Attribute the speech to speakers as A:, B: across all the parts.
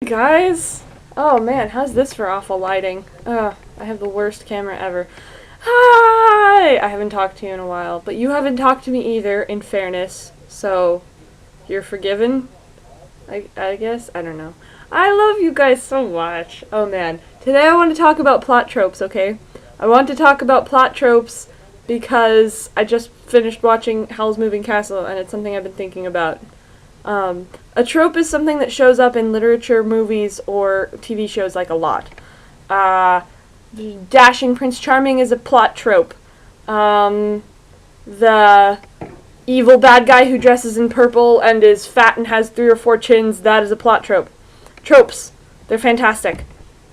A: Guys? Oh man, how's this for awful lighting? Ugh, I have the worst camera ever. Hi! I haven't talked to you in a while, but you haven't talked to me either, in fairness, so you're forgiven? I guess? I don't know. I love you guys so much. Oh man. Today I want to talk about plot tropes, okay? I want to talk about plot tropes because I just finished watching Howl's Moving Castle and it's something I've been thinking about. A trope is something that shows up in literature, movies, or TV shows like a lot. Dashing Prince Charming is a plot trope. The evil bad guy who dresses in purple and is fat and has 3 or 4 chins, that is a plot trope. Tropes. They're fantastic.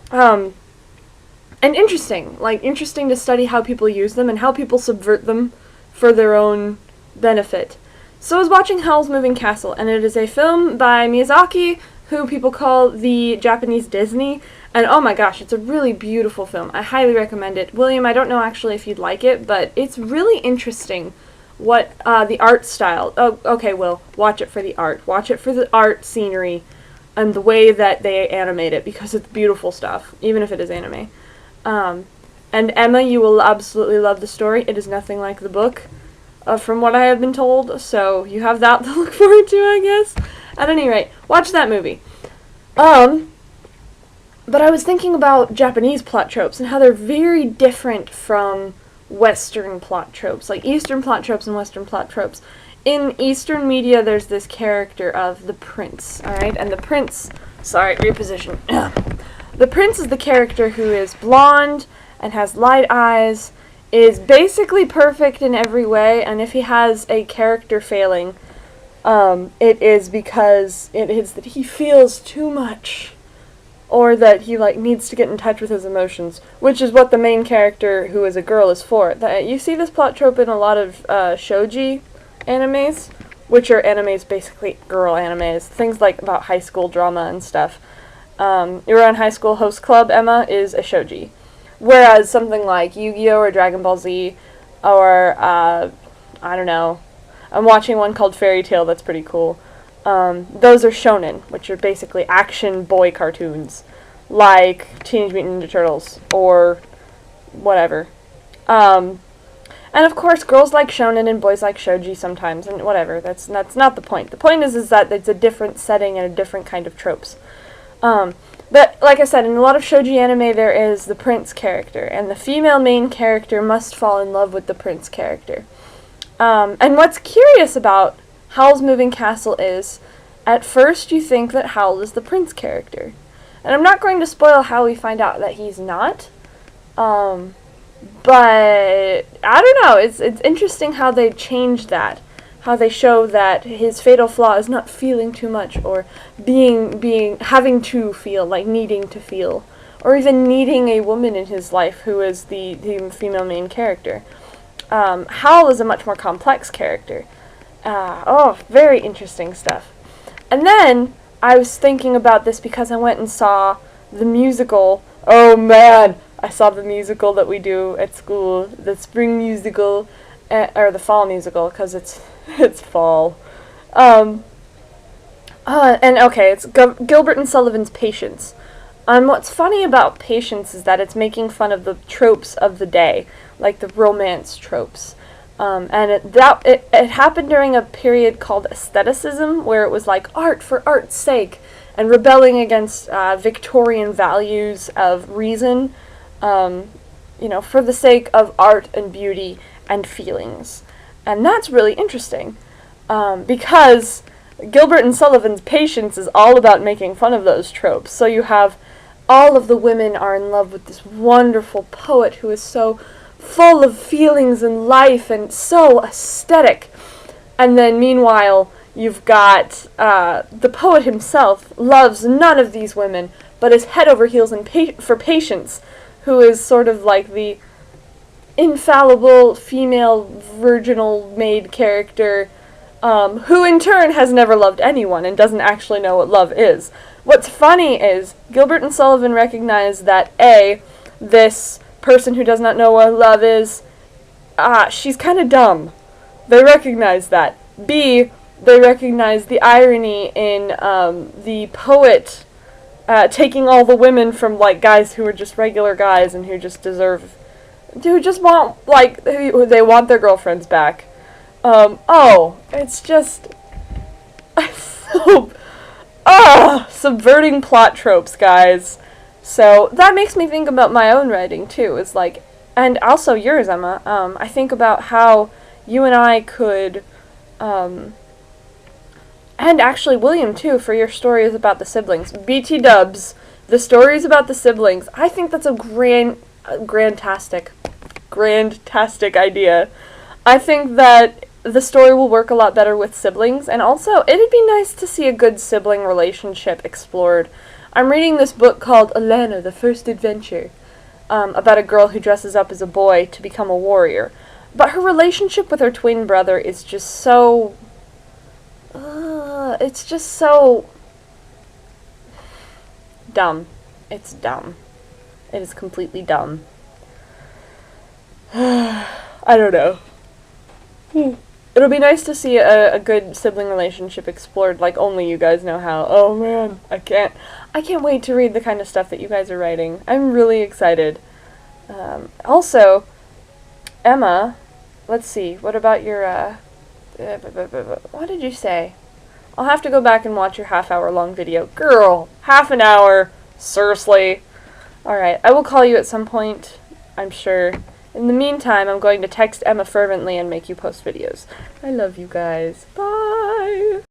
A: And interesting. Interesting to study how people use them and how people subvert them for their own benefit. So I was watching Howl's Moving Castle, and it is a film by Miyazaki, who people call the Japanese Disney, and oh my gosh, it's a really beautiful film. I highly recommend it. William, I don't know actually if you'd like it, but it's really interesting what the art style... Oh, okay, Will, watch it for the art. Watch it for the art, scenery, and the way that they animate it, because it's beautiful stuff, even if it is anime. And Emma, you will absolutely love the story. It is nothing like the book. From what I have been told, so you have that to look forward to, I guess. At any rate, watch that movie. But I was thinking about Japanese plot tropes and how they're very different from Western plot tropes, like Eastern plot tropes and Western plot tropes. In Eastern media, there's this character of the prince, alright? And the prince, sorry, reposition. The prince is the character who is blonde and has light eyes, is basically perfect in every way, and if he has a character failing, it is because it is that he feels too much, or that he needs to get in touch with his emotions, which is what the main character, who is a girl, is for. You see this plot trope in a lot of shoji animes, which are animes, basically girl animes, things like about high school drama and stuff. Your Own High School Host Club, Emma, is a shoji. Whereas something like Yu-Gi-Oh! Or Dragon Ball Z, or, I don't know, I'm watching one called Fairy Tail that's pretty cool. Those are shonen, which are basically action boy cartoons, like Teenage Mutant Ninja Turtles, or whatever. And of course, girls like shonen and boys like shoji sometimes, and whatever, that's not the point. The point is that it's a different setting and a different kind of tropes. But, like I said, in a lot of shoji anime there is the prince character, and the female main character must fall in love with the prince character. And what's curious about Howl's Moving Castle is, at first you think that Howl is the prince character. And I'm not going to spoil how we find out that he's not, but I don't know, it's interesting how they changed that. How they show that his fatal flaw is not feeling too much, or having to feel, needing to feel, or even needing a woman in his life who is the female main character. Howl is a much more complex character. Very interesting stuff. And then, I was thinking about this because I went and saw the musical. Oh man, I saw the musical that we do at school, the spring musical, or the fall musical, because it's fall. And okay, it's Gilbert and Sullivan's Patience. What's funny about Patience is that it's making fun of the tropes of the day, like the romance tropes. And it happened during a period called aestheticism, where it was like art for art's sake, and rebelling against Victorian values of reason, for the sake of art and beauty and feelings. And that's really interesting, because Gilbert and Sullivan's Patience is all about making fun of those tropes. So you have all of the women are in love with this wonderful poet who is so full of feelings and life and so aesthetic. And then meanwhile, you've got the poet himself loves none of these women, but is head over heels for Patience, who is sort of like the infallible female virginal maid character, who in turn has never loved anyone and doesn't actually know what love is. What's funny is Gilbert and Sullivan recognize that A, this person who does not know what love is, she's kind of dumb. They recognize that. B, they recognize the irony in the poet taking all the women from, like, guys who are just regular guys and who just want, like, who they want their girlfriends back. It's just, so, subverting plot tropes, guys. So, that makes me think about my own writing, too. It's like, and also yours, Emma. I think about how you and I could, and actually William, too, for your stories about the siblings. BT dubs, the stories about the siblings. I think that's a grandtastic idea. I think that the story will work a lot better with siblings, and also, it'd be nice to see a good sibling relationship explored. I'm reading this book called Alana, The First Adventure, about a girl who dresses up as a boy to become a warrior. But her relationship with her twin brother is just so... it's just so... dumb. It's dumb. It is completely dumb. I don't know. It'll be nice to see a good sibling relationship explored like only you guys know how. Oh man, I can't wait to read the kind of stuff that you guys are writing. I'm really excited. Also, Emma, let's see, what about your, what did you say? I'll have to go back and watch your half-hour-long video. Girl, half an hour? Seriously? Alright, I will call you at some point, I'm sure. In the meantime, I'm going to text Emma fervently and make you post videos. I love you guys. Bye!